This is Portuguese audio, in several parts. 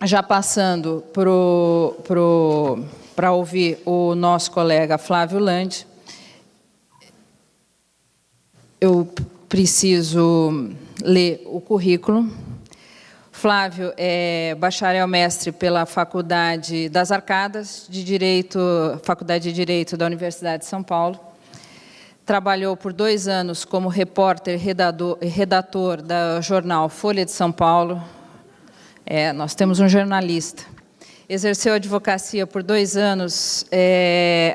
já passando para ouvir o nosso colega Flávio Landi, eu preciso ler o currículo. Flávio é bacharel-mestre pela Faculdade das Arcadas de Direito, Faculdade de Direito da Universidade de São Paulo. Trabalhou por 2 anos como repórter e redator do jornal Folha de São Paulo. Nós temos um jornalista. Exerceu advocacia por 2 anos,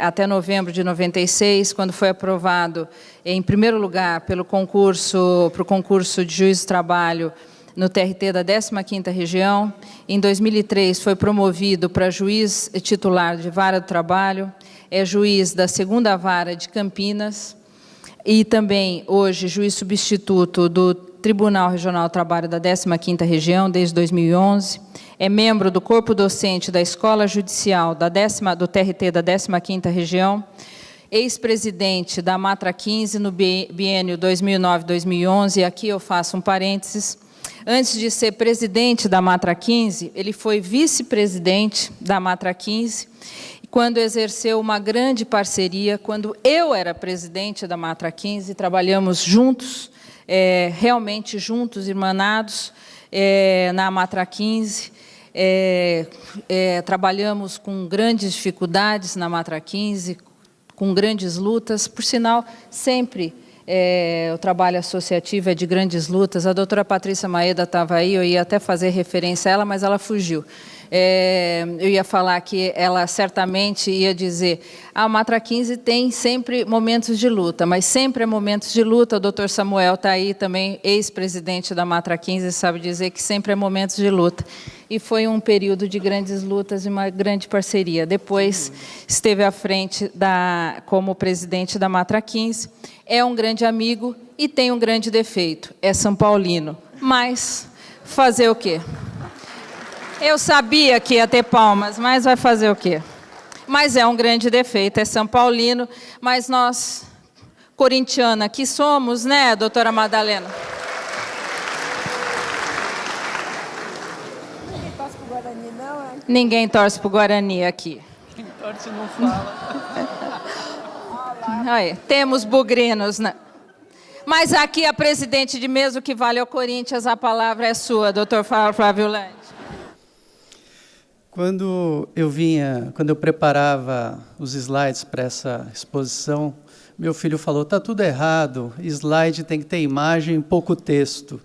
até novembro de 96, quando foi aprovado em primeiro lugar para o concurso de juiz do trabalho no TRT da 15ª Região. Em 2003, foi promovido para juiz titular de Vara do Trabalho, é juiz da 2ª Vara de Campinas e também, hoje, juiz substituto do Tribunal Regional do Trabalho da 15ª Região, desde 2011. É membro do corpo docente da Escola Judicial do TRT da 15ª Região, ex-presidente da Matra 15 no biênio 2009-2011, e aqui eu faço um parênteses. Antes de ser presidente da Matra 15, ele foi vice-presidente da Matra 15, quando exerceu uma grande parceria, quando eu era presidente da Matra 15, trabalhamos juntos, realmente juntos, irmanados, na Matra 15, trabalhamos com grandes dificuldades na Matra 15, com grandes lutas, por sinal, sempre o trabalho associativo é de grandes lutas. A doutora Patrícia Maeda estava aí, eu ia até fazer referência a ela, mas ela fugiu. Eu ia falar que ela certamente ia dizer: a Matra 15 tem sempre momentos de luta, mas sempre é momentos de luta. O doutor Samuel está aí também, ex-presidente da Matra 15, sabe dizer que sempre é momentos de luta. E foi um período de grandes lutas e uma grande parceria. Depois esteve à frente como presidente da Matra 15. É um grande amigo e tem um grande defeito: é São Paulino. Mas fazer o quê? Eu sabia que ia ter palmas, mas vai fazer o quê? Mas é um grande defeito, é São Paulino, mas nós, corintiana que somos, né, doutora Madalena? Ninguém torce para o Guarani, não, é? Ninguém torce para o Guarani aqui. Quem torce não fala. Aí, temos bugrinos, né? Mas aqui a presidente de mesa, o que vale ao Corinthians, a palavra é sua, doutor Flávio Landi. Quando eu preparava os slides para essa exposição, meu filho falou: está tudo errado, slide tem que ter imagem e pouco texto.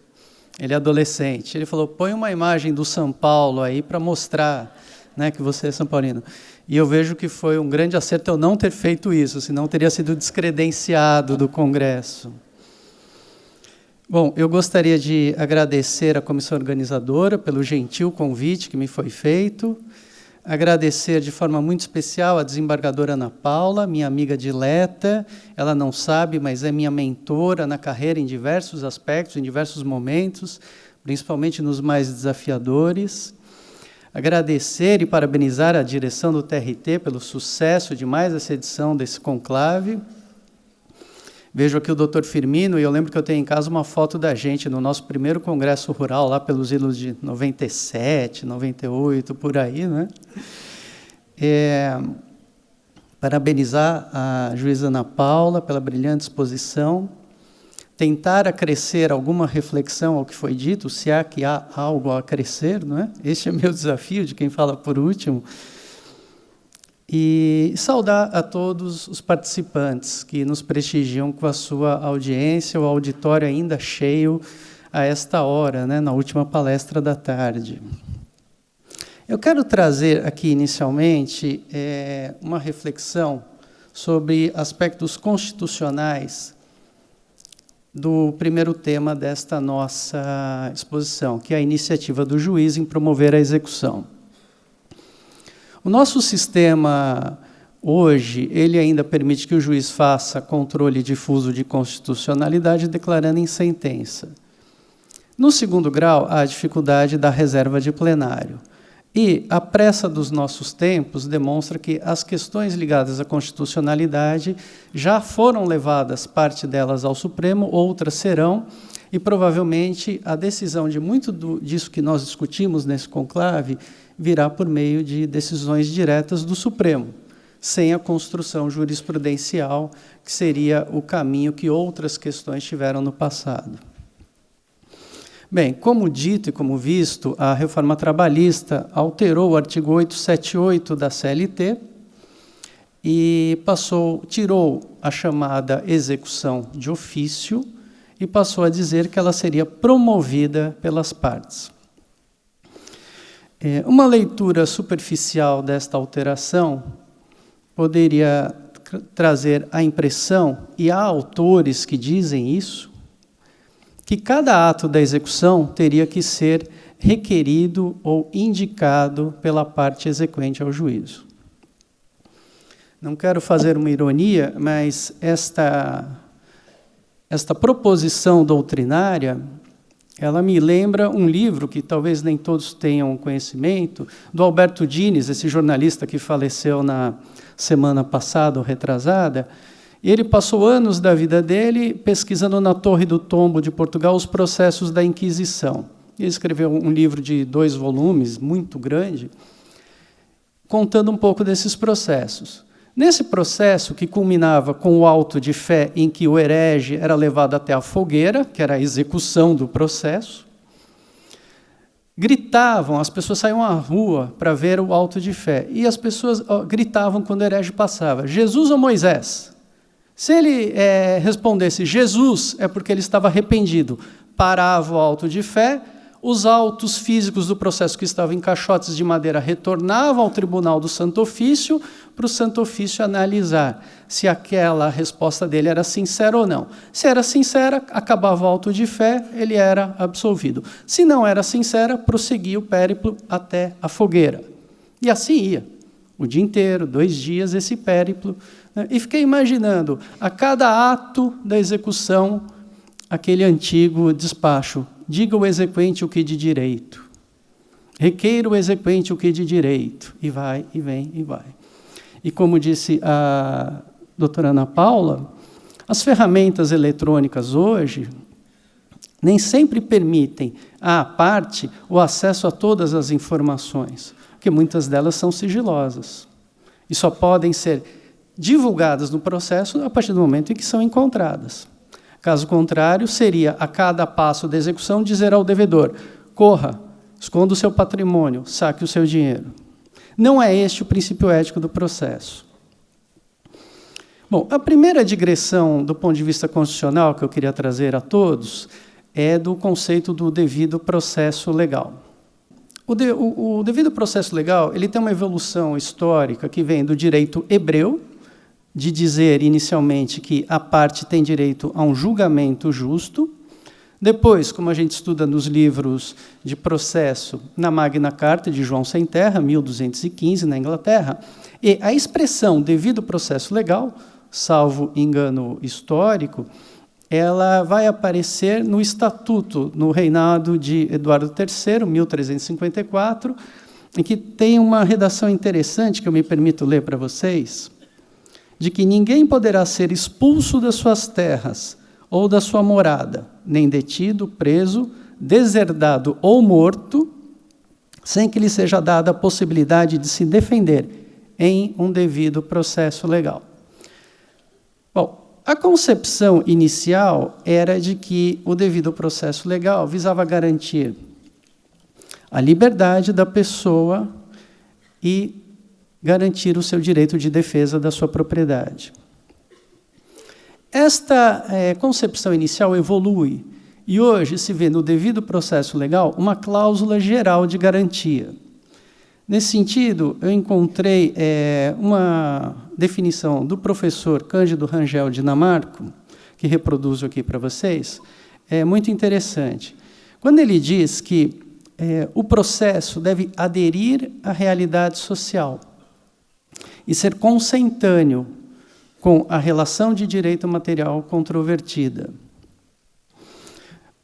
Ele é adolescente. Ele falou: põe uma imagem do São Paulo aí para mostrar, né, que você é São Paulino. E eu vejo que foi um grande acerto eu não ter feito isso, senão teria sido descredenciado do Congresso. Bom, eu gostaria de agradecer à comissão organizadora pelo gentil convite que me foi feito, agradecer de forma muito especial a desembargadora Ana Paula, minha amiga dileta. Ela não sabe, mas é minha mentora na carreira em diversos aspectos, em diversos momentos, principalmente nos mais desafiadores. Agradecer e parabenizar a direção do TRT pelo sucesso de mais essa edição desse conclave. Vejo aqui o doutor Firmino, e eu lembro que eu tenho em casa uma foto da gente no nosso primeiro congresso rural, lá pelos idos de 97, 98, por aí, né? Parabenizar a juíza Ana Paula pela brilhante exposição, tentar acrescer alguma reflexão ao que foi dito, se há que há algo a acrescer, não é? Este é meu desafio de quem fala por último. E saudar a todos os participantes que nos prestigiam com a sua audiência, o auditório ainda cheio a esta hora, né, na última palestra da tarde. Eu quero trazer aqui, inicialmente, uma reflexão sobre aspectos constitucionais do primeiro tema desta nossa exposição, que é a iniciativa do juiz em promover a execução. O nosso sistema, hoje, ele ainda permite que o juiz faça controle difuso de constitucionalidade, declarando em sentença. No segundo grau, há a dificuldade da reserva de plenário. E a pressa dos nossos tempos demonstra que as questões ligadas à constitucionalidade já foram levadas, parte delas ao Supremo, outras serão, E, provavelmente, a decisão de muito disso que nós discutimos nesse conclave virá por meio de decisões diretas do Supremo, sem a construção jurisprudencial, que seria o caminho que outras questões tiveram no passado. Bem, como dito e como visto, a reforma trabalhista alterou o artigo 878 da CLT e tirou a chamada execução de ofício e passou a dizer que ela seria promovida pelas partes. Uma leitura superficial desta alteração poderia trazer a impressão, e há autores que dizem isso, que cada ato da execução teria que ser requerido ou indicado pela parte exequente ao juízo. Não quero fazer uma ironia, mas esta proposição doutrinária, ela me lembra um livro que talvez nem todos tenham conhecimento, do Alberto Dines, esse jornalista que faleceu na semana passada ou retrasada. Ele passou anos da vida dele pesquisando na Torre do Tombo de Portugal os processos da Inquisição. Ele escreveu um livro de 2 volumes, muito grande, contando um pouco desses processos. Nesse processo, que culminava com o auto de fé em que o herege era levado até a fogueira, que era a execução do processo, gritavam, as pessoas saíam à rua para ver o auto de fé, e as pessoas gritavam quando o herege passava, Jesus ou Moisés? Se ele respondesse Jesus, é porque ele estava arrependido. Parava o auto de fé, os autos físicos do processo que estavam em caixotes de madeira retornavam ao tribunal do Santo Ofício, para o Santo Ofício analisar se aquela resposta dele era sincera ou não. Se era sincera, acabava o auto de fé, ele era absolvido. Se não era sincera, prosseguia o périplo até a fogueira. E assim ia. O dia inteiro, 2 dias, esse périplo. E fiquei imaginando, a cada ato da execução, aquele antigo despacho, diga o exequente o que de direito, requeira o exequente o que de direito, e vai, e vem, e vai. E como disse a doutora Ana Paula, as ferramentas eletrônicas hoje nem sempre permitem à parte o acesso a todas as informações, porque muitas delas são sigilosas, e só podem ser divulgadas no processo a partir do momento em que são encontradas. Caso contrário, seria, a cada passo da execução, dizer ao devedor, corra, esconda o seu patrimônio, saque o seu dinheiro. Não é este o princípio ético do processo. Bom, a primeira digressão do ponto de vista constitucional que eu queria trazer a todos é do conceito do devido processo legal. O devido processo legal ele tem uma evolução histórica que vem do direito hebreu, de dizer inicialmente que a parte tem direito a um julgamento justo. Depois, como a gente estuda nos livros de processo, na Magna Carta de João Sem Terra, 1215, na Inglaterra, e a expressão devido processo legal, salvo engano histórico, ela vai aparecer no Estatuto, no reinado de Eduardo III, 1354, em que tem uma redação interessante que eu me permito ler para vocês, de que ninguém poderá ser expulso das suas terras ou da sua morada, nem detido, preso, deserdado ou morto, sem que lhe seja dada a possibilidade de se defender em um devido processo legal. Bom, a concepção inicial era de que o devido processo legal visava garantir a liberdade da pessoa e garantir o seu direito de defesa da sua propriedade. Esta concepção inicial evolui e hoje se vê no devido processo legal uma cláusula geral de garantia. Nesse sentido, eu encontrei uma definição do professor Cândido Rangel Dinamarco, que reproduzo aqui para vocês, é muito interessante. Quando ele diz que o processo deve aderir à realidade social e ser consentâneo com a relação de direito material controvertida.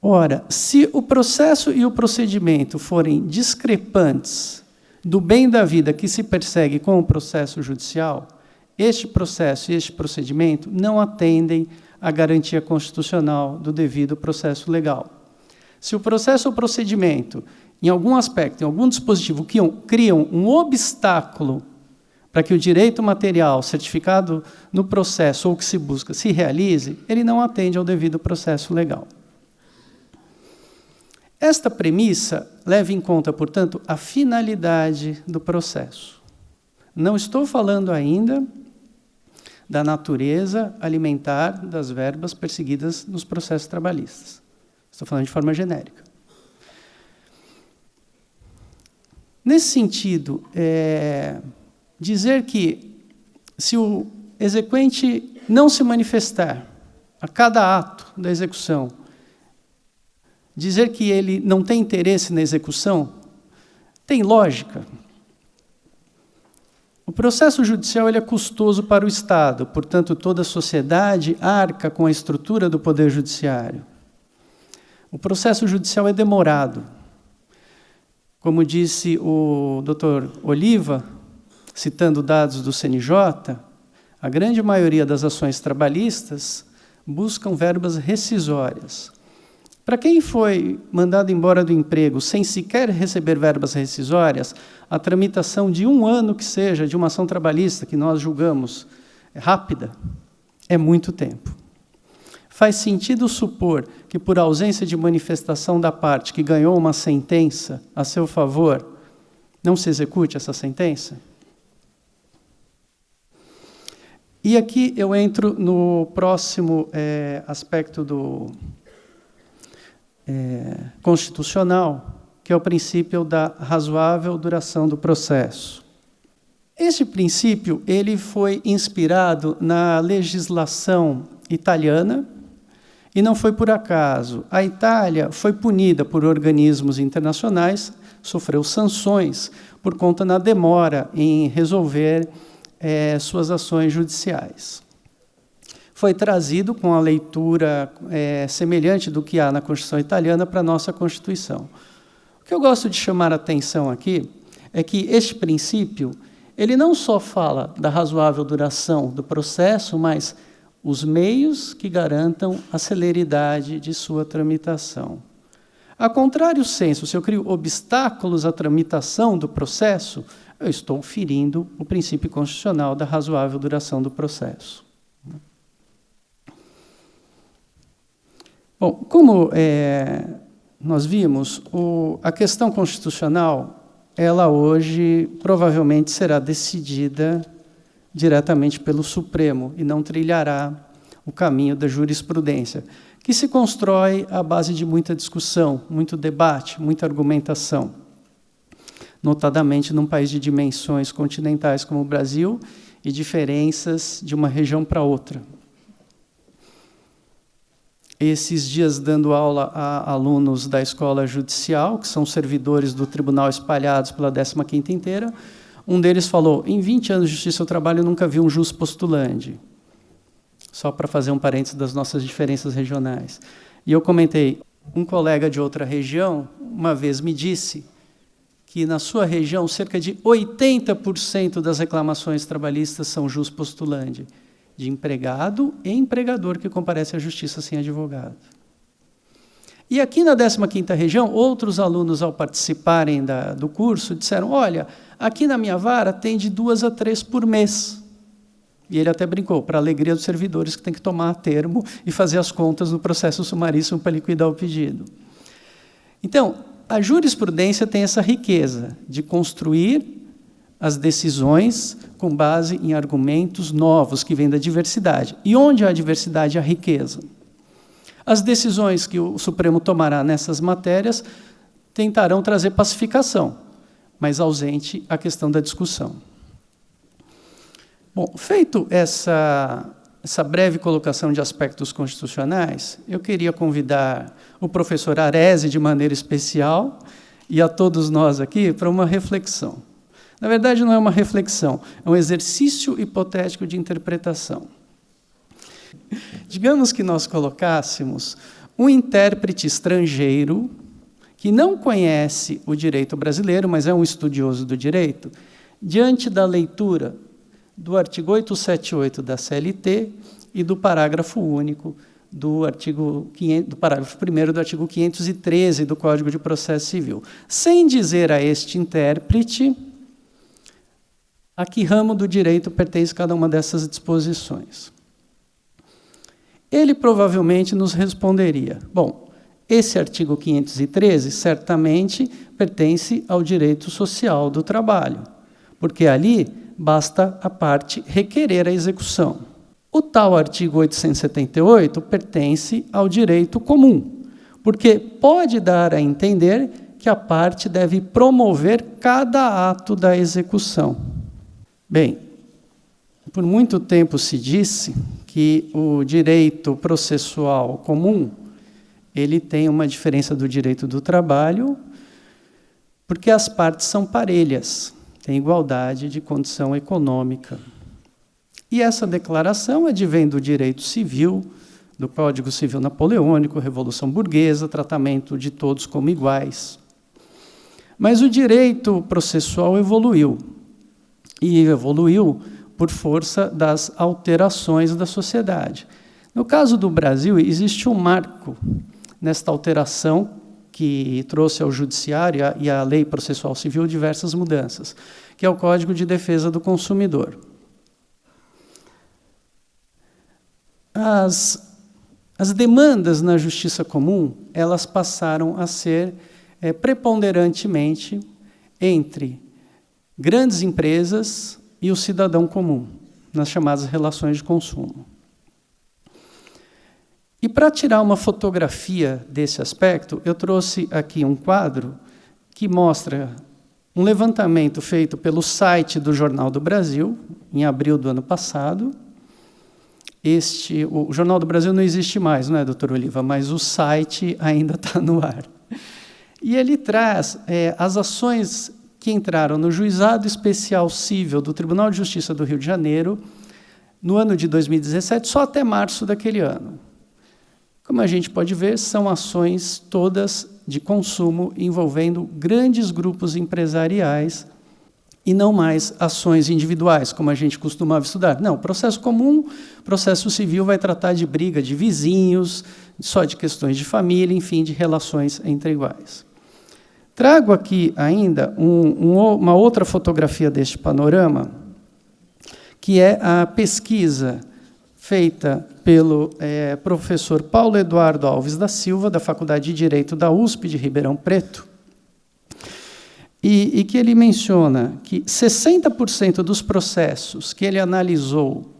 Ora, se o processo e o procedimento forem discrepantes do bem da vida que se persegue com o processo judicial, este processo e este procedimento não atendem a garantia constitucional do devido processo legal. Se o processo ou procedimento, em algum aspecto, em algum dispositivo, criam um obstáculo para que o direito material certificado no processo ou que se busca se realize, ele não atende ao devido processo legal. Esta premissa leva em conta, portanto, a finalidade do processo. Não estou falando ainda da natureza alimentar das verbas perseguidas nos processos trabalhistas. Estou falando de forma genérica. Nesse sentido, dizer que, se o exequente não se manifestar a cada ato da execução, dizer que ele não tem interesse na execução, tem lógica. O processo judicial ele é custoso para o Estado, portanto, toda a sociedade arca com a estrutura do Poder Judiciário. O processo judicial é demorado. Como disse o Dr. Oliva, citando dados do CNJ, a grande maioria das ações trabalhistas buscam verbas rescisórias. Para quem foi mandado embora do emprego sem sequer receber verbas rescisórias, a tramitação de 1 ano que seja de uma ação trabalhista, que nós julgamos rápida, é muito tempo. Faz sentido supor que, por ausência de manifestação da parte que ganhou uma sentença a seu favor, não se execute essa sentença? E aqui eu entro no próximo aspecto do constitucional, que é o princípio da razoável duração do processo. Este princípio ele foi inspirado na legislação italiana, e não foi por acaso. A Itália foi punida por organismos internacionais, sofreu sanções por conta da demora em resolver suas ações judiciais. Foi trazido com a leitura semelhante do que há na Constituição italiana para a nossa Constituição. O que eu gosto de chamar a atenção aqui é que este princípio ele não só fala da razoável duração do processo, mas os meios que garantam a celeridade de sua tramitação. A contrário senso, se eu crio obstáculos à tramitação do processo, eu estou ferindo o princípio constitucional da razoável duração do processo. Bom, como nós vimos, a questão constitucional, ela hoje provavelmente será decidida diretamente pelo Supremo e não trilhará o caminho da jurisprudência, que se constrói à base de muita discussão, muito debate, muita argumentação, notadamente num país de dimensões continentais como o Brasil e diferenças de uma região para outra. Esses dias dando aula a alunos da escola judicial, que são servidores do tribunal espalhados pela 15ª inteira, um deles falou, em 20 anos de justiça do trabalho eu nunca vi um jus postulandi. Só para fazer um parênteses das nossas diferenças regionais. E eu comentei, um colega de outra região, uma vez me disse que na sua região cerca de 80% das reclamações trabalhistas são jus postulandi, de empregado e empregador que comparece à justiça sem advogado. E aqui na 15ª região, outros alunos, ao participarem do curso, disseram, olha, aqui na minha vara tem de 2 a 3 por mês. E ele até brincou, para a alegria dos servidores que tem que tomar termo e fazer as contas no processo sumaríssimo para liquidar o pedido. Então, a jurisprudência tem essa riqueza de construir as decisões com base em argumentos novos que vêm da diversidade. E onde há diversidade, há riqueza. As decisões que o Supremo tomará nessas matérias tentarão trazer pacificação, mas ausente a questão da discussão. Bom, feito essa breve colocação de aspectos constitucionais, eu queria convidar o professor Arese, de maneira especial, e a todos nós aqui, para uma reflexão. Na verdade, não é uma reflexão, é um exercício hipotético de interpretação. Digamos que nós colocássemos um intérprete estrangeiro que não conhece o direito brasileiro, mas é um estudioso do direito, diante da leitura do artigo 878 da CLT e do parágrafo único do parágrafo 1º do artigo 513 do Código de Processo Civil, sem dizer a este intérprete a que ramo do direito pertence cada uma dessas disposições. Ele provavelmente nos responderia: bom, esse artigo 513 certamente pertence ao direito social do trabalho, porque ali basta a parte requerer a execução. O tal artigo 878 pertence ao direito comum, porque pode dar a entender que a parte deve promover cada ato da execução. Bem, por muito tempo se disse que o direito processual comum ele tem uma diferença do direito do trabalho, porque as partes são parelhas, têm igualdade de condição econômica. E essa declaração advém do direito civil, do Código Civil Napoleônico, Revolução Burguesa, tratamento de todos como iguais. Mas o direito processual evoluiu, e evoluiu por força das alterações da sociedade. No caso do Brasil, existe um marco nesta alteração que trouxe ao judiciário e à lei processual civil diversas mudanças, que é o Código de Defesa do Consumidor. As demandas na justiça comum, elas passaram a ser preponderantemente entre grandes empresas e o cidadão comum, nas chamadas relações de consumo. E para tirar uma fotografia desse aspecto, eu trouxe aqui um quadro que mostra um levantamento feito pelo site do Jornal do Brasil, em abril do ano passado. O Jornal do Brasil não existe mais, não é, doutor Oliva? Mas o site ainda está no ar. E ele traz as ações que entraram no Juizado Especial Cível do Tribunal de Justiça do Rio de Janeiro no ano de 2017, só até março daquele ano. Como a gente pode ver, são ações todas de consumo envolvendo grandes grupos empresariais e não mais ações individuais, como a gente costumava estudar. Não, processo comum, processo civil vai tratar de briga de vizinhos, só de questões de família, enfim, de relações entre iguais. Trago aqui ainda uma outra fotografia deste panorama, que é a pesquisa feita pelo professor Paulo Eduardo Alves da Silva, da Faculdade de Direito da USP de Ribeirão Preto, e que ele menciona que 60% dos processos que ele analisou,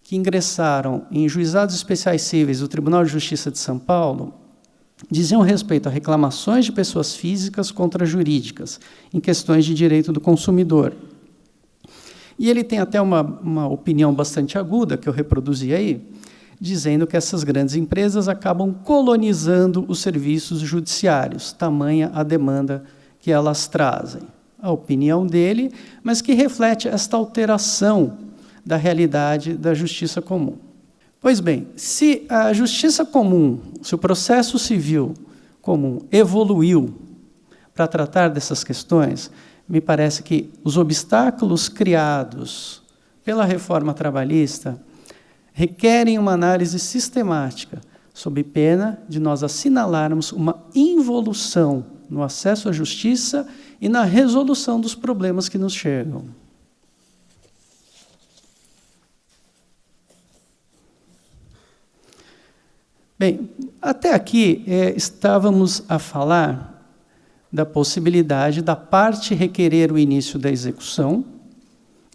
que ingressaram em juizados especiais cíveis do Tribunal de Justiça de São Paulo, diziam respeito a reclamações de pessoas físicas contra jurídicas, em questões de direito do consumidor. E ele tem até uma opinião bastante aguda, que eu reproduzi aí, dizendo que essas grandes empresas acabam colonizando os serviços judiciários, tamanha a demanda que elas trazem. A opinião dele, mas que reflete esta alteração da realidade da justiça comum. Pois bem, se a justiça comum, se o processo civil comum evoluiu para tratar dessas questões, me parece que os obstáculos criados pela reforma trabalhista requerem uma análise sistemática, sob pena de nós assinalarmos uma involução no acesso à justiça e na resolução dos problemas que nos chegam. Bem, até aqui estávamos a falar da possibilidade da parte requerer o início da execução,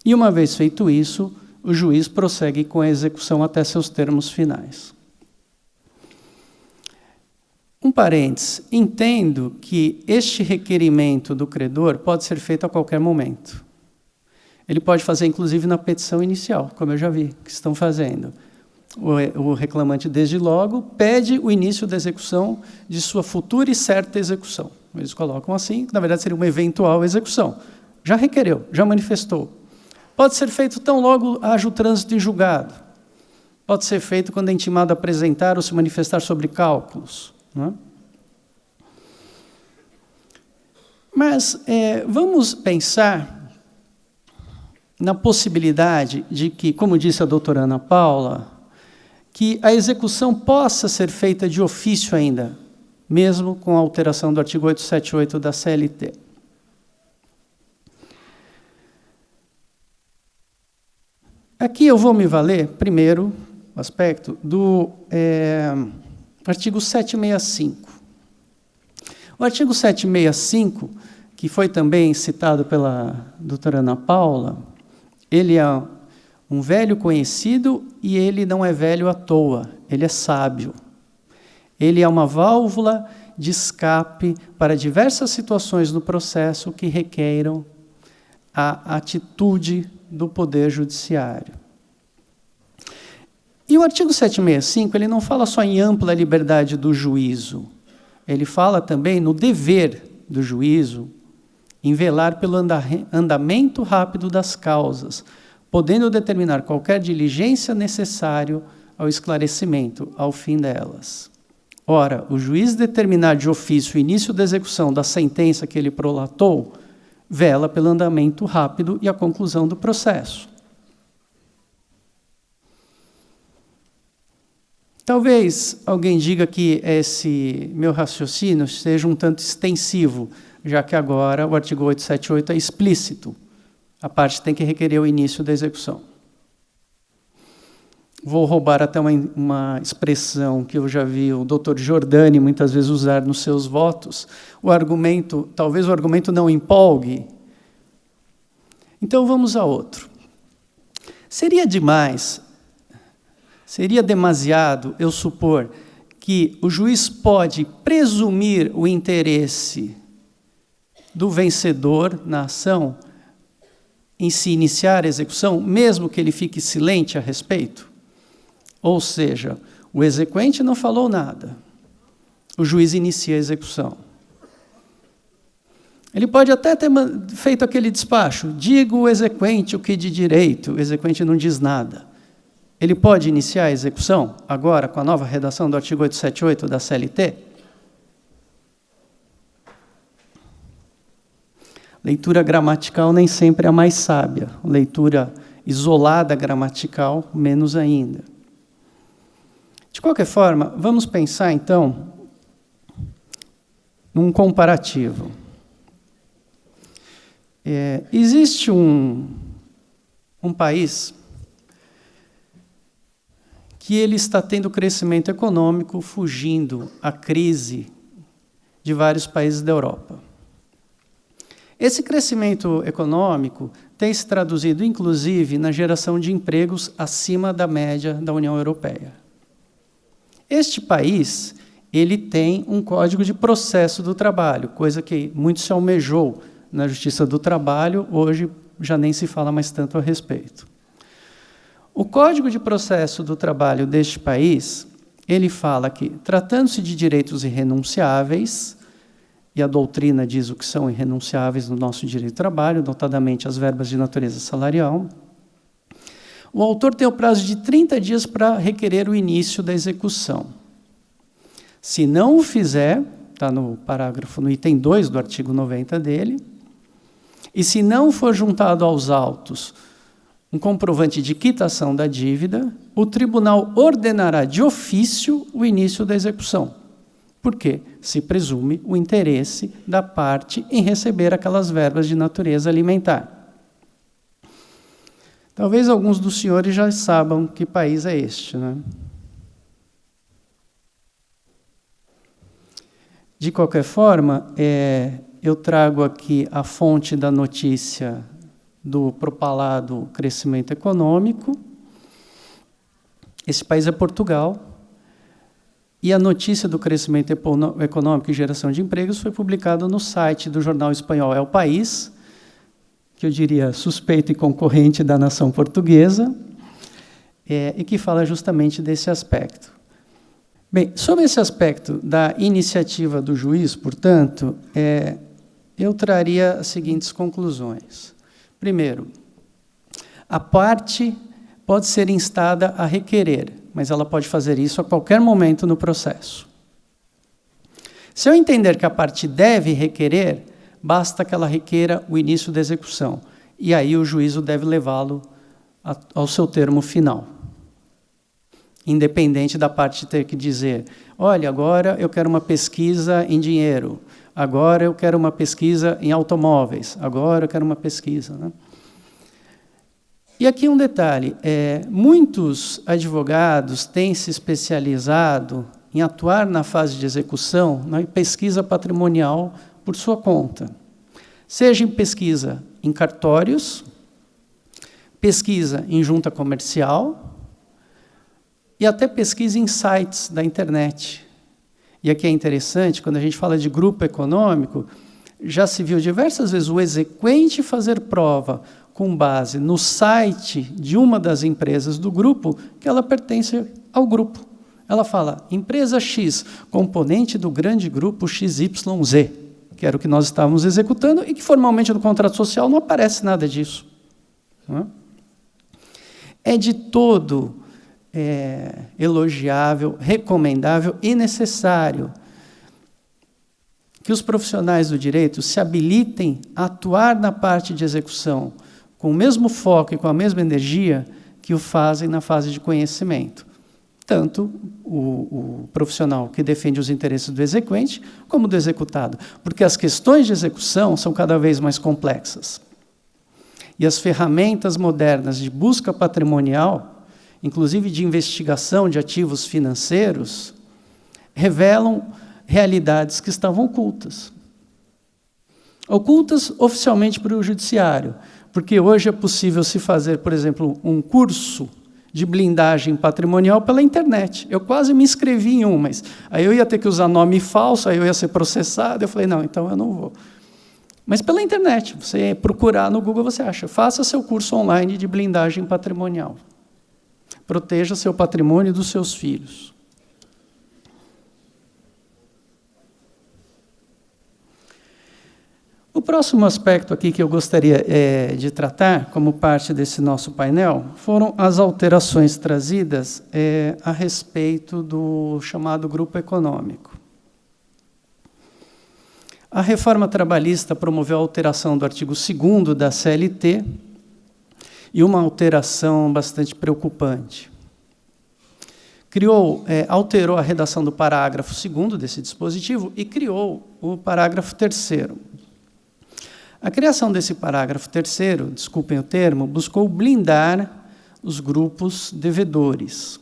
e uma vez feito isso, o juiz prossegue com a execução até seus termos finais. Um parênteses, entendo que este requerimento do credor pode ser feito a qualquer momento. Ele pode fazer, inclusive, na petição inicial, como eu já vi que estão fazendo. O reclamante, desde logo, pede o início da execução de sua futura e certa execução. Eles colocam assim, que na verdade seria uma eventual execução. Já requereu, já manifestou. Pode ser feito tão logo haja o trânsito em julgado. Pode ser feito quando é intimado a apresentar ou se manifestar sobre cálculos. Não é? Mas vamos pensar na possibilidade de que, como disse a doutora Ana Paula, que a execução possa ser feita de ofício ainda, mesmo com a alteração do artigo 878 da CLT. Aqui eu vou me valer, primeiro, o aspecto do artigo 765. O artigo 765, que foi também citado pela doutora Ana Paula, ele é um velho conhecido e ele não é velho à toa, ele é sábio. Ele é uma válvula de escape para diversas situações no processo que requeiram a atitude do Poder Judiciário. E o artigo 765, ele não fala só em ampla liberdade do juízo, ele fala também no dever do juízo em velar pelo andamento rápido das causas, podendo determinar qualquer diligência necessária ao esclarecimento, ao fim delas. Ora, o juiz determinar de ofício o início da execução da sentença que ele prolatou, vela pelo andamento rápido e a conclusão do processo. Talvez alguém diga que esse meu raciocínio seja um tanto extensivo, já que agora o artigo 878 é explícito. A parte tem que requerer o início da execução. Vou roubar até uma expressão que eu já vi o Dr. Giordani muitas vezes usar nos seus votos. Talvez o argumento não empolgue. Então vamos a outro. Seria demasiado eu supor que o juiz pode presumir o interesse do vencedor na ação em se iniciar a execução, mesmo que ele fique silente a respeito? Ou seja, o exequente não falou nada, o juiz inicia a execução. Ele pode até ter feito aquele despacho, diga o exequente o que de direito, o exequente não diz nada. Ele pode iniciar a execução agora com a nova redação do artigo 878 da CLT? Leitura gramatical nem sempre é a mais sábia. Leitura isolada gramatical, menos ainda. De qualquer forma, vamos pensar, então, num comparativo. Existe um país que ele está tendo crescimento econômico, fugindo à crise de vários países da Europa. Esse crescimento econômico tem se traduzido, inclusive, na geração de empregos acima da média da União Europeia. Este país, ele tem um Código de Processo do Trabalho, coisa que muito se almejou na Justiça do Trabalho, hoje já nem se fala mais tanto a respeito. O Código de Processo do Trabalho deste país, ele fala que, tratando-se de direitos irrenunciáveis, e a doutrina diz o que são irrenunciáveis no nosso direito do trabalho, notadamente as verbas de natureza salarial, o autor tem o prazo de 30 dias para requerer o início da execução. Se não o fizer, está no item 2 do artigo 90 dele, e se não for juntado aos autos um comprovante de quitação da dívida, o tribunal ordenará de ofício o início da execução. Por quê? Se presume o interesse da parte em receber aquelas verbas de natureza alimentar. Talvez alguns dos senhores já saibam que país é este, né? De qualquer forma, eu trago aqui a fonte da notícia do propalado crescimento econômico. Esse país é Portugal. E a notícia do crescimento econômico e geração de empregos foi publicada no site do jornal espanhol El País, que eu diria suspeito e concorrente da nação portuguesa, e que fala justamente desse aspecto. Bem, sobre esse aspecto da iniciativa do juiz, portanto, eu traria as seguintes conclusões. Primeiro, a parte pode ser instada a requerer, mas ela pode fazer isso a qualquer momento no processo. Se eu entender que a parte deve requerer, basta que ela requeira o início da execução, e aí o juízo deve levá-lo ao seu termo final. independente da parte de ter que dizer, olha, agora eu quero uma pesquisa em dinheiro, agora eu quero uma pesquisa em automóveis, agora eu quero uma pesquisa. Né? E aqui um detalhe, muitos advogados têm se especializado em atuar na fase de execução na pesquisa patrimonial por sua conta, seja em pesquisa em cartórios, pesquisa em junta comercial e até pesquisa em sites da internet. E aqui é interessante, quando a gente fala de grupo econômico, já se viu diversas vezes o exequente fazer prova com base no site de uma das empresas do grupo, que ela pertence ao grupo. Ela fala, empresa X, componente do grande grupo XYZ, que era o que nós estávamos executando, e que formalmente no contrato social não aparece nada disso. Não é? É de todo elogiável, recomendável e necessário que os profissionais do direito se habilitem a atuar na parte de execução com o mesmo foco e com a mesma energia que o fazem na fase de conhecimento. Tanto o profissional que defende os interesses do exequente, como do executado. Porque as questões de execução são cada vez mais complexas. E as ferramentas modernas de busca patrimonial, inclusive de investigação de ativos financeiros, revelam realidades que estavam ocultas. Ocultas oficialmente para o judiciário, porque hoje é possível se fazer, por exemplo, um curso de blindagem patrimonial pela internet. Eu quase me inscrevi em um, mas aí eu ia ter que usar nome falso, aí eu ia ser processado, eu falei, não, então eu não vou. Mas pela internet, você procurar no Google, você acha, faça seu curso online de blindagem patrimonial. Proteja seu patrimônio e dos seus filhos. O próximo aspecto aqui que eu gostaria de tratar, como parte desse nosso painel, foram as alterações trazidas a respeito do chamado grupo econômico. A reforma trabalhista promoveu a alteração do artigo 2º da CLT, e uma alteração bastante preocupante. Alterou a redação do parágrafo 2º desse dispositivo e criou o parágrafo 3º. A criação desse parágrafo 3º, desculpem o termo, buscou blindar os grupos devedores.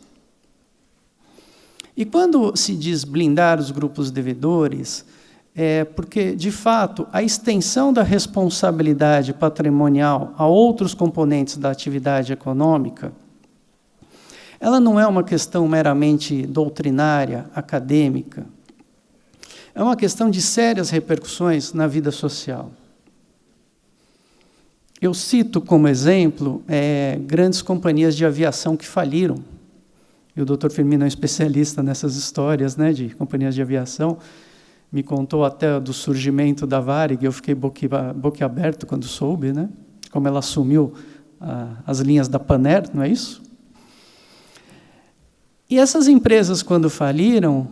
E quando se diz blindar os grupos devedores, porque, de fato, a extensão da responsabilidade patrimonial a outros componentes da atividade econômica, ela não é uma questão meramente doutrinária, acadêmica. É uma questão de sérias repercussões na vida social. Eu cito como exemplo grandes companhias de aviação que faliram. E o Dr. Firmino é um especialista nessas histórias, né, de companhias de aviação. Me contou até do surgimento da Varig, eu fiquei boquiaberto quando soube, né? Como ela assumiu as linhas da Panair, não é isso? E essas empresas, quando faliram,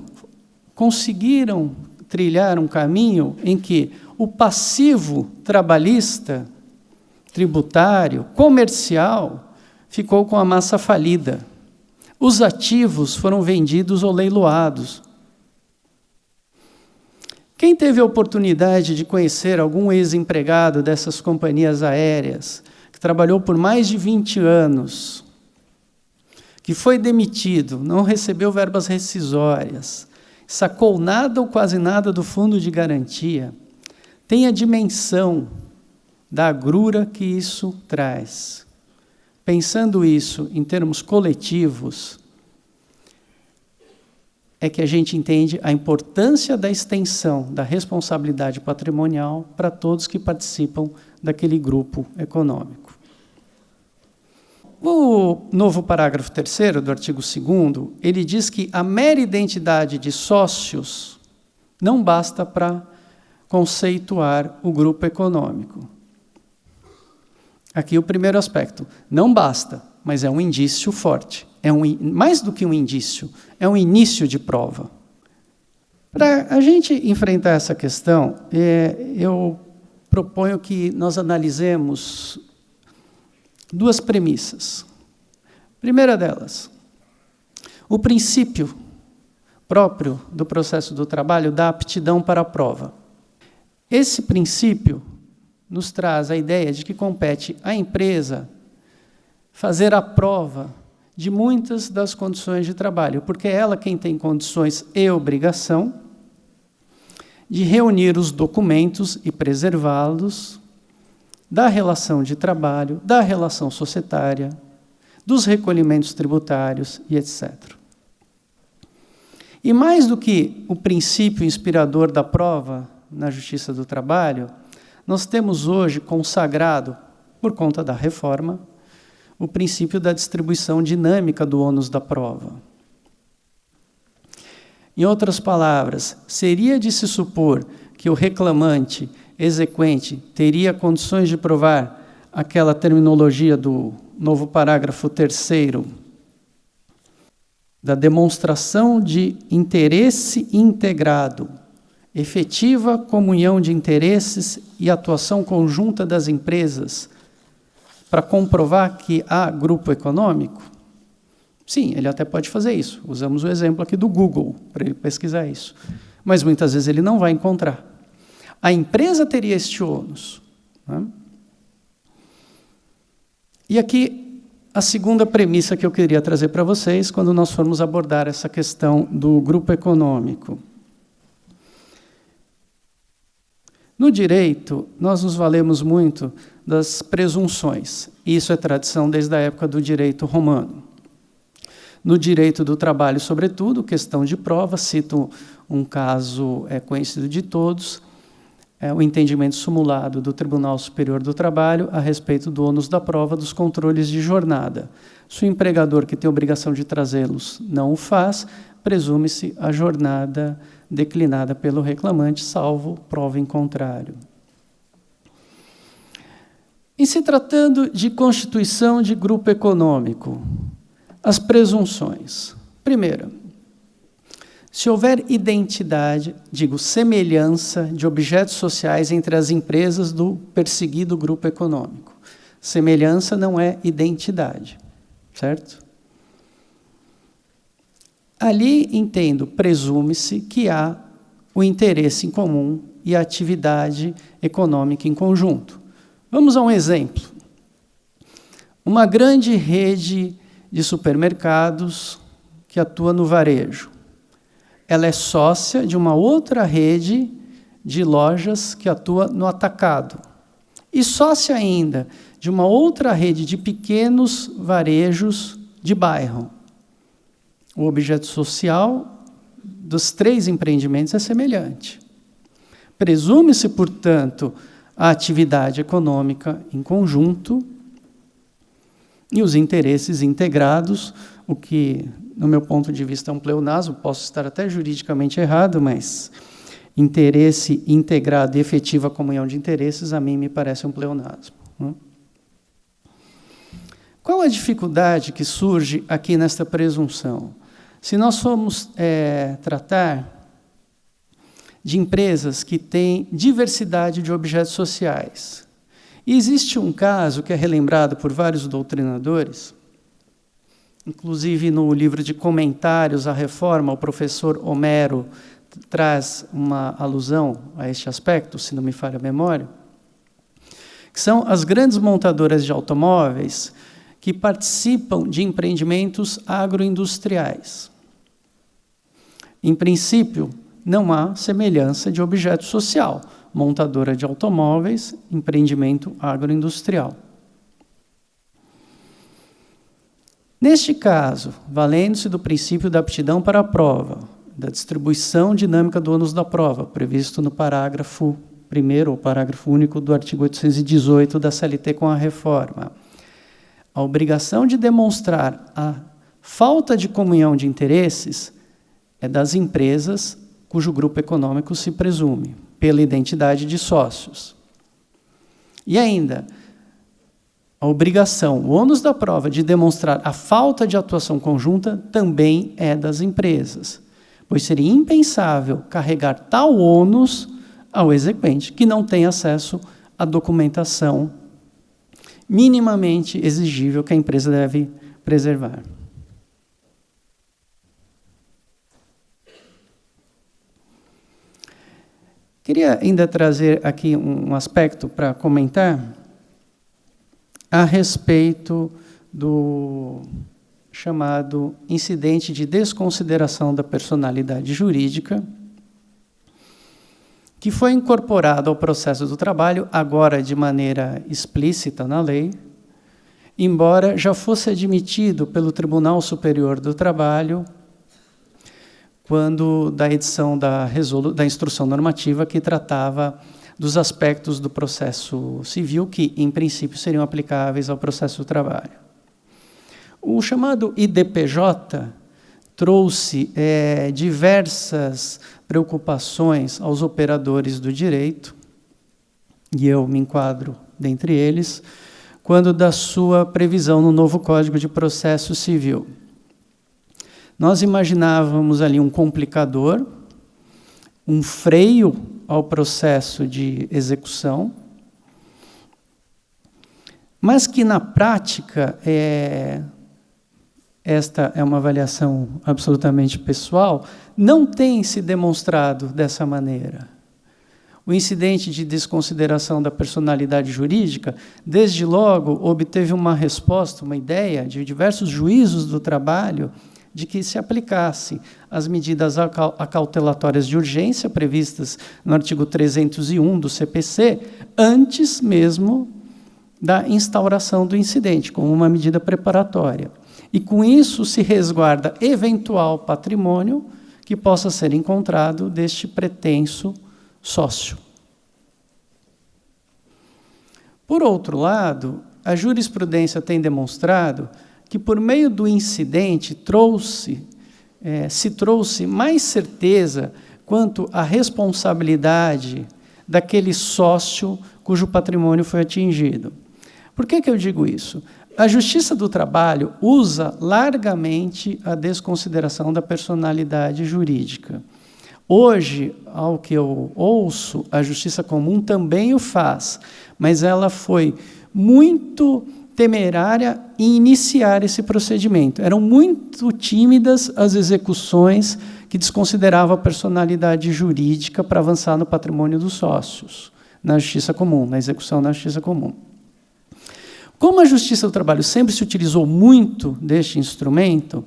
conseguiram trilhar um caminho em que o passivo trabalhista, tributário, comercial, ficou com a massa falida. Os ativos foram vendidos ou leiloados. Quem teve a oportunidade de conhecer algum ex-empregado dessas companhias aéreas, que trabalhou por mais de 20 anos, que foi demitido, não recebeu verbas rescisórias, sacou nada ou quase nada do fundo de garantia, tem a dimensão da agrura que isso traz. Pensando isso em termos coletivos, é que a gente entende a importância da extensão da responsabilidade patrimonial para todos que participam daquele grupo econômico. O novo parágrafo 3º do artigo 2º, ele diz que a mera identidade de sócios não basta para conceituar o grupo econômico. Aqui o primeiro aspecto, não basta, mas é um indício forte. Mais do que um indício, é um início de prova. Para a gente enfrentar essa questão, eu proponho que nós analisemos duas premissas. Primeira delas, o princípio próprio do processo do trabalho da aptidão para a prova. Esse princípio nos traz a ideia de que compete à empresa fazer a prova de muitas das condições de trabalho, porque é ela quem tem condições e obrigação de reunir os documentos e preservá-los da relação de trabalho, da relação societária, dos recolhimentos tributários e etc. E mais do que o princípio inspirador da prova na Justiça do Trabalho, nós temos hoje consagrado, por conta da reforma, o princípio da distribuição dinâmica do ônus da prova. Em outras palavras, seria de se supor que o reclamante, exequente, teria condições de provar aquela terminologia do novo parágrafo 3º, da demonstração de interesse integrado, efetiva comunhão de interesses e atuação conjunta das empresas, para comprovar que há grupo econômico? Sim, ele até pode fazer isso. Usamos o exemplo aqui do Google para ele pesquisar isso. Mas muitas vezes ele não vai encontrar. A empresa teria este ônus, né? E aqui a segunda premissa que eu queria trazer para vocês quando nós formos abordar essa questão do grupo econômico. No direito, nós nos valemos muito das presunções. Isso é tradição desde a época do direito romano. No direito do trabalho, sobretudo, questão de prova, cito um caso conhecido de todos, o entendimento sumulado do Tribunal Superior do Trabalho a respeito do ônus da prova dos controles de jornada. Se o empregador que tem a obrigação de trazê-los não o faz, presume-se a jornada declinada pelo reclamante, salvo prova em contrário. Em se tratando de constituição de grupo econômico, as presunções. Primeira, se houver identidade, semelhança de objetos sociais entre as empresas do perseguido grupo econômico. Semelhança não é identidade, certo? Ali, entendo, presume-se que há o interesse em comum e a atividade econômica em conjunto. Vamos a um exemplo. Uma grande rede de supermercados que atua no varejo. Ela é sócia de uma outra rede de lojas que atua no atacado. E sócia ainda de uma outra rede de pequenos varejos de bairro. O objeto social dos 3 empreendimentos é semelhante. Presume-se, portanto, a atividade econômica em conjunto e os interesses integrados, o que, no meu ponto de vista, é um pleonasmo, posso estar até juridicamente errado, mas interesse integrado e efetiva comunhão de interesses, a mim me parece um pleonasmo. Qual a dificuldade que surge aqui nesta presunção? Se nós formos tratar de empresas que têm diversidade de objetos sociais, e existe um caso que é relembrado por vários doutrinadores, inclusive no livro de comentários à reforma, o professor Homero traz uma alusão a este aspecto, se não me falha a memória, que são as grandes montadoras de automóveis que participam de empreendimentos agroindustriais. Em princípio, não há semelhança de objeto social. Montadora de automóveis, empreendimento agroindustrial. Neste caso, valendo-se do princípio da aptidão para a prova, da distribuição dinâmica do ônus da prova, previsto no parágrafo 1º, ou parágrafo único do artigo 818 da CLT com a reforma, a obrigação de demonstrar a falta de comunhão de interesses é das empresas cujo grupo econômico se presume, pela identidade de sócios. E ainda, a obrigação, o ônus da prova de demonstrar a falta de atuação conjunta também é das empresas, pois seria impensável carregar tal ônus ao exequente que não tem acesso à documentação minimamente exigível que a empresa deve preservar. Queria ainda trazer aqui um aspecto para comentar a respeito do chamado incidente de desconsideração da personalidade jurídica, que foi incorporado ao processo do trabalho, agora de maneira explícita na lei, embora já fosse admitido pelo Tribunal Superior do Trabalho quando da edição da instrução normativa que tratava dos aspectos do processo civil que, em princípio, seriam aplicáveis ao processo do trabalho. O chamado IDPJ trouxe diversas preocupações aos operadores do direito, e eu me enquadro dentre eles, quando da sua previsão no novo Código de Processo Civil. Nós imaginávamos ali um complicador, um freio ao processo de execução, mas que, na prática, esta é uma avaliação absolutamente pessoal, não tem se demonstrado dessa maneira. O incidente de desconsideração da personalidade jurídica, desde logo, obteve uma resposta, uma ideia de diversos juízos do trabalho de que se aplicasse as medidas acautelatórias de urgência previstas no artigo 301 do CPC, antes mesmo da instauração do incidente, como uma medida preparatória. E, com isso, se resguarda eventual patrimônio que possa ser encontrado deste pretenso sócio. Por outro lado, a jurisprudência tem demonstrado que, por meio do incidente, se trouxe mais certeza quanto à responsabilidade daquele sócio cujo patrimônio foi atingido. Por que eu digo isso? A Justiça do Trabalho usa largamente a desconsideração da personalidade jurídica. Hoje, ao que eu ouço, a Justiça Comum também o faz, mas ela foi muito temerária em iniciar esse procedimento. Eram muito tímidas as execuções que desconsideravam a personalidade jurídica para avançar no patrimônio dos sócios, na Justiça Comum, na execução na Justiça Comum. Como a Justiça do Trabalho sempre se utilizou muito deste instrumento,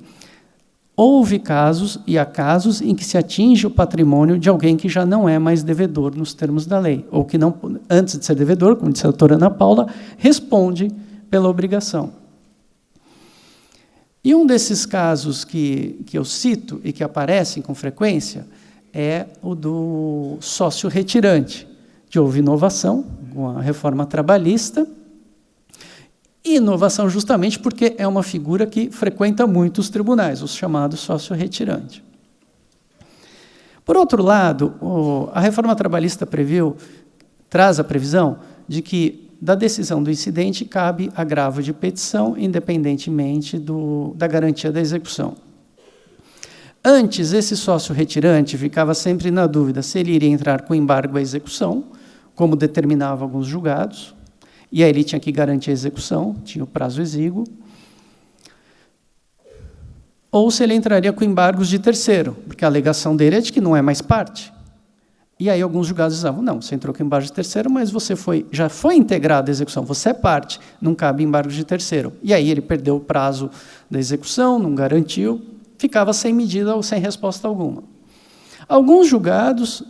houve casos, e há casos, em que se atinge o patrimônio de alguém que já não é mais devedor nos termos da lei, ou que, não, antes de ser devedor, como disse a doutora Ana Paula, responde pela obrigação. E um desses casos que eu cito e que aparecem com frequência é o do sócio retirante, que houve inovação com a reforma trabalhista, e inovação justamente porque é uma figura que frequenta muito os tribunais, os chamados sócio retirante. Por outro lado, a reforma trabalhista traz a previsão de que da decisão do incidente cabe agravo de petição, independentemente da garantia da execução. Antes, esse sócio retirante ficava sempre na dúvida se ele iria entrar com embargo à execução, como determinavam alguns julgados, e aí ele tinha que garantir a execução, tinha o prazo exíguo, ou se ele entraria com embargos de terceiro, porque a alegação dele é de que não é mais parte. E aí alguns julgados diziam, não, você entrou com embargo de terceiro, mas você já foi integrado à execução, você é parte, não cabe embargo de terceiro. E aí ele perdeu o prazo da execução, não garantiu, ficava sem medida ou sem resposta alguma. Alguns julgados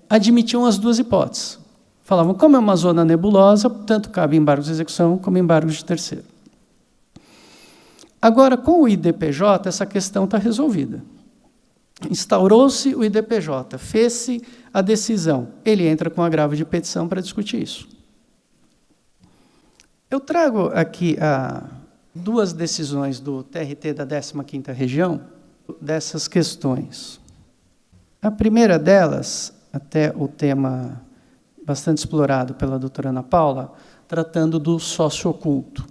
admitiam as duas hipóteses. Falavam, como é uma zona nebulosa, tanto cabe embargos de execução como embargos de terceiro. Agora, com o IDPJ, essa questão está resolvida. Instaurou-se o IDPJ, fez-se a decisão. Ele entra com agravo de petição para discutir isso. Eu trago aqui duas decisões do TRT da 15ª Região dessas questões. A primeira delas, até o tema bastante explorado pela doutora Ana Paula, tratando do sócio oculto.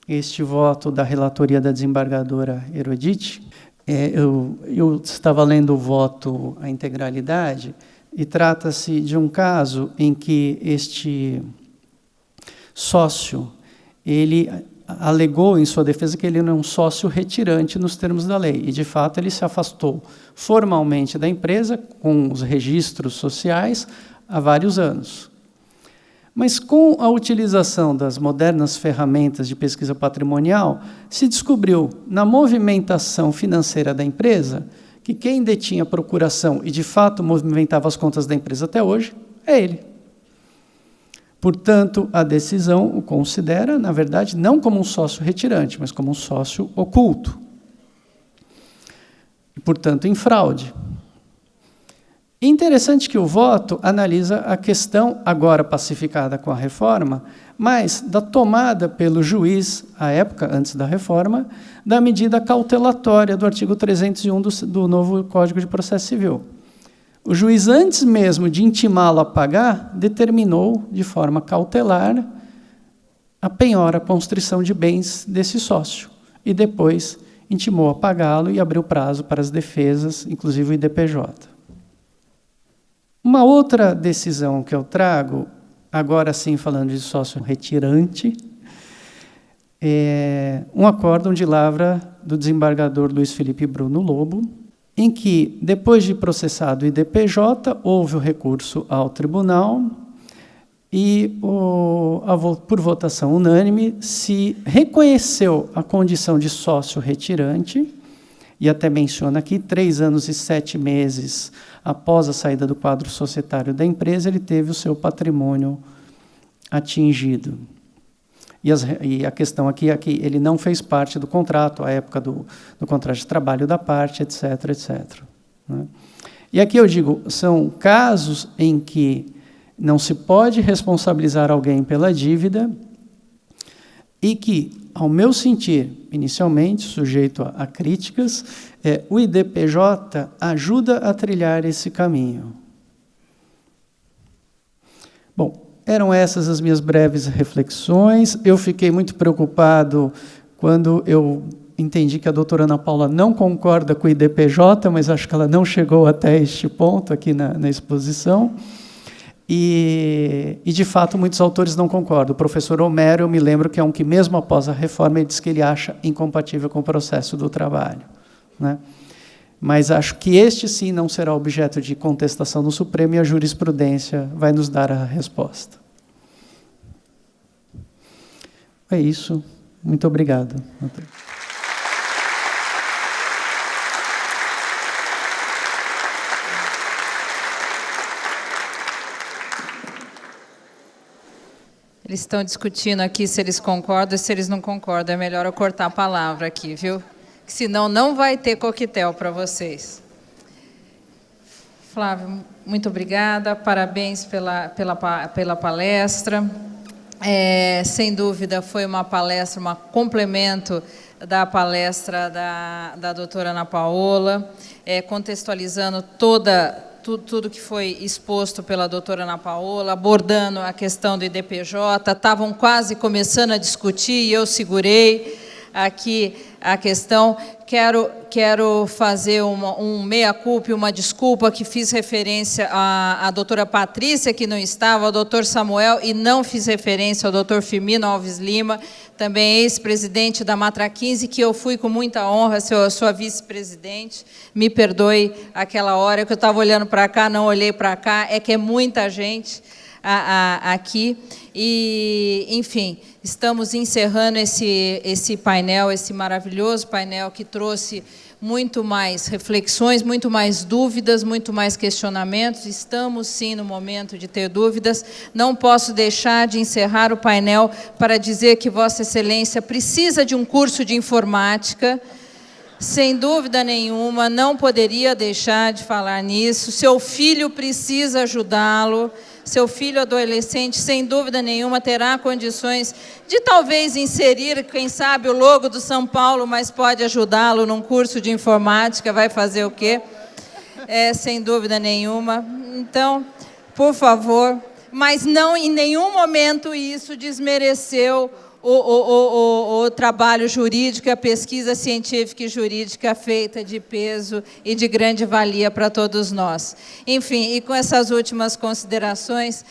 Este voto da relatoria da desembargadora Herodite, eu estava lendo o voto à integralidade, e trata-se de um caso em que este sócio, ele alegou em sua defesa que ele não é um sócio retirante nos termos da lei, e, de fato, ele se afastou formalmente da empresa, com os registros sociais, há vários anos. Mas, com a utilização das modernas ferramentas de pesquisa patrimonial, se descobriu, na movimentação financeira da empresa, que quem detinha a procuração e, de fato, movimentava as contas da empresa até hoje, é ele. Portanto, a decisão o considera, na verdade, não como um sócio retirante, mas como um sócio oculto. E, portanto, em fraude. Interessante que o voto analisa a questão, agora pacificada com a reforma, mas da tomada pelo juiz, à época, antes da reforma, da medida cautelatória do artigo 301 do novo Código de Processo Civil. O juiz, antes mesmo de intimá-lo a pagar, determinou, de forma cautelar, a penhora, a constrição de bens desse sócio, e depois intimou a pagá-lo e abriu prazo para as defesas, inclusive o IDPJ. Uma outra decisão que eu trago, agora sim falando de sócio retirante, é um acórdão de lavra do desembargador Luiz Felipe Bruno Lobo, em que, depois de processado o IDPJ, houve o recurso ao tribunal e, por votação unânime, se reconheceu a condição de sócio retirante, e até menciona aqui, 3 anos e 7 meses após a saída do quadro societário da empresa, ele teve o seu patrimônio atingido. E a questão aqui é que ele não fez parte do contrato, à época do contrato de trabalho da parte, etc., etc. Né? E aqui eu digo, são casos em que não se pode responsabilizar alguém pela dívida e que, ao meu sentir, inicialmente, sujeito a críticas, o IDPJ ajuda a trilhar esse caminho. Bom, eram essas as minhas breves reflexões. Eu fiquei muito preocupado quando eu entendi que a doutora Ana Paula não concorda com o IDPJ, mas acho que ela não chegou até este ponto aqui na exposição. E, de fato, muitos autores não concordam. O professor Homero, eu me lembro que é um que, mesmo após a reforma, ele diz que ele acha incompatível com o processo do trabalho. Né? Mas acho que este, sim, não será objeto de contestação no Supremo e a jurisprudência vai nos dar a resposta. É isso. Muito obrigado. Eles estão discutindo aqui se eles concordam e se eles não concordam. É melhor eu cortar a palavra aqui, viu? Que senão não vai ter coquetel para vocês. Flávio, muito obrigada. Parabéns pela palestra. Sem dúvida, foi uma palestra, um complemento da palestra da doutora Ana Paola, contextualizando tudo que foi exposto pela doutora Ana Paola, abordando a questão do IDPJ, estavam quase começando a discutir e eu segurei aqui a questão. Quero fazer um meia-culpa, uma desculpa, que fiz referência à doutora Patrícia, que não estava, ao doutor Samuel, e não fiz referência ao doutor Firmino Alves Lima, também ex-presidente da Matra 15, que eu fui com muita honra, sua vice-presidente. Me perdoe aquela hora que eu estava olhando para cá, não olhei para cá, é que é muita gente aqui. E, enfim, estamos encerrando esse painel, esse maravilhoso painel que trouxe muito mais reflexões, muito mais dúvidas, muito mais questionamentos. Estamos, sim, no momento de ter dúvidas. Não posso deixar de encerrar o painel para dizer que Vossa Excelência precisa de um curso de informática. Sem dúvida nenhuma, não poderia deixar de falar nisso. Seu filho precisa ajudá-lo. Seu filho adolescente, sem dúvida nenhuma, terá condições de talvez inserir, quem sabe, o logo do São Paulo, mas pode ajudá-lo num curso de informática, vai fazer o quê? Sem dúvida nenhuma. Então, por favor, mas não em nenhum momento isso desmereceu o trabalho jurídico, a pesquisa científica e jurídica feita de peso e de grande valia para todos nós. Enfim, e com essas últimas considerações,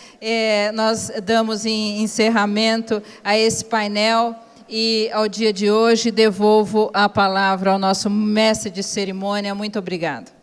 nós damos encerramento a esse painel E, ao dia de hoje, devolvo a palavra ao nosso mestre de cerimônia. Muito obrigado.